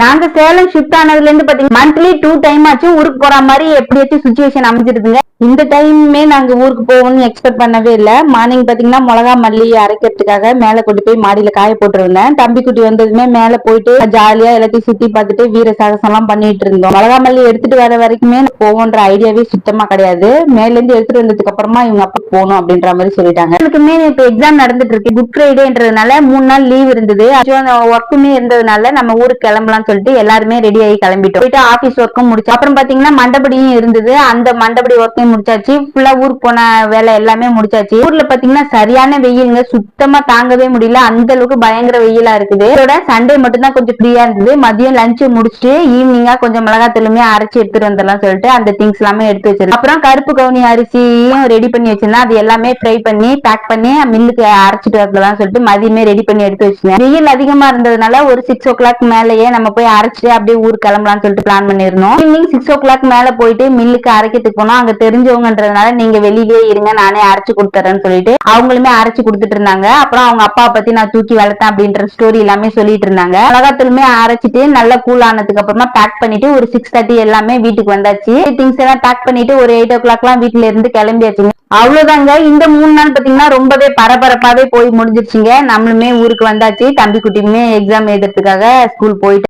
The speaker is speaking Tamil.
நாங்க சேலம் ஷிஃப்ட் ஆனதுல இருந்து பாத்தீங்கன்னா மந்த்லி 2 டைம் ஆச்சும் ஊருக்கு போற மாதிரி எப்படியாச்சும் சுச்சுவேஷன் அமைஞ்சிருதுங்க. இந்த டைமே நாங்க ஊருக்கு போகணும்னு எக்ஸ்பெக்ட் பண்ணவே இல்ல. மார்னிங் பாத்தீங்கன்னா மிளகா மல்லி அரைக்கிறதுக்காக மேல கொண்டு போய் மாடியில காய போட்டுருந்தேன். தம்பி குட்டி வந்ததுமே மேல போயிட்டு ஜாலியா எல்லாத்தையும் சுத்தி பார்த்துட்டு வீர சாகசம் எல்லாம் பண்ணிட்டு இருந்தோம். மிளகா மல்லி எடுத்துட்டு வர வரைக்குமே போவோன்ற ஐடியாவே சுத்தமா கிடையாது. மேல இருந்து எடுத்துட்டு வந்ததுக்கு அப்புறமா இவங்க அப்பா போகணும் அப்படின்ற மாதிரி சொல்லிட்டாங்க. எனக்குமே இப்ப எக்ஸாம் நடந்துட்டு இருக்கு. குட் ஃப்ரைடேன்றதுனால 3 நாள் லீவ் இருந்தது. ஒர்க்குமே இருந்ததுனால நம்ம ஊருக்கு கிளம்பலாம் சொல்லிட்டு எல்லாருமே ரெடி ஆகி கிளம்பிட்டோம். போயிட்டு ஆபீஸ் ஒர்க்கும் முடிச்சு அப்புறம் பாத்தீங்கன்னா மண்டபடியும் இருந்தது. அந்த மண்டபடி ஒர்க்கையும் முடிச்சாச்சு. ஃபுல்லா ஊருக்கு போன வேலை எல்லாமே முடிச்சாச்சு. ஊர்ல பாத்தீங்கன்னா சரியான வெயிலுங்க, சுத்தமா தாங்கவே முடியல. அந்த அளவுக்கு பயங்கர வெயிலா இருக்குது. இதோட சண்டே மட்டும் தான் கொஞ்சம் ஃப்ரீயா இருந்தது. மதியம் லஞ்ச் முடிச்சுட்டு ஈவினிங்கா கொஞ்சம் மிளகாத்தூளுமே அரைச்சு எடுத்துட்டு வந்துடலாம் சொல்லிட்டு அந்த திங்ஸ் எல்லாமே எடுத்து வச்சிருந்தேன். அப்புறம் கருப்பு கவுனி அரிசியும் ரெடி பண்ணி வச்சிருந்தேன். அது எல்லாமே ஃப்ரை பண்ணி பேக் பண்ணி மில்லுக்கு அரைச்சிட்டு வரலாம் சொல்லிட்டு மதியமே ரெடி பண்ணி எடுத்து வச்சிருந்தேன். வெயில் அதிகமா இருந்ததுனால ஒரு 6 o'clock மேலேயே நம்ம போய் அரைச்சிட்டு அப்படியே ஊருக்கு கிளம்பலாம்னு சொல்லிட்டு பிளான் பண்ணிருந்தோம். ஈவினிங் 6 o'clock மேல போயிட்டு மில்லுக்கு அரைக்கிறதுக்கு போனோம். அங்க தெரிஞ்சவங்கன்றதுனால நீங்க வெளியிலேயே இருங்க, நானே அரைச்சு கொடுத்துறேன்னு சொல்லிட்டு அவங்களுமே அரைச்சு கொடுத்துட்டு இருந்தாங்க. அப்புறம் அவங்க அப்பா பத்தி நான் தூக்கி வளர்த்தேன் அப்படின்ற ஸ்டோரி எல்லாமே சொல்லிட்டு இருந்தாங்க. மிளகாத்தூளுமே அரைச்சிட்டு நல்லா கூல் ஆனதுக்கு அப்புறமா பேக் பண்ணிட்டு ஒரு 6:30 எல்லாமே வீட்டுக்கு வந்தாச்சு. திங்ஸ் எல்லாம் பேக் பண்ணிட்டு ஒரு 8 o'clock எல்லாம் வீட்டுல இருந்து கிளம்பியாச்சுங்க. அவ்வளவுதாங்க. இந்த 3 நாள் பாத்தீங்கன்னா ரொம்பவே பரபரப்பாவே போய் முடிஞ்சிருச்சுங்க. நம்மளுமே ஊருக்கு வந்தாச்சு. தம்பி குட்டியுமே எக்ஸாம் எழுதுறதுக்காக ஸ்கூல் போயிட்டு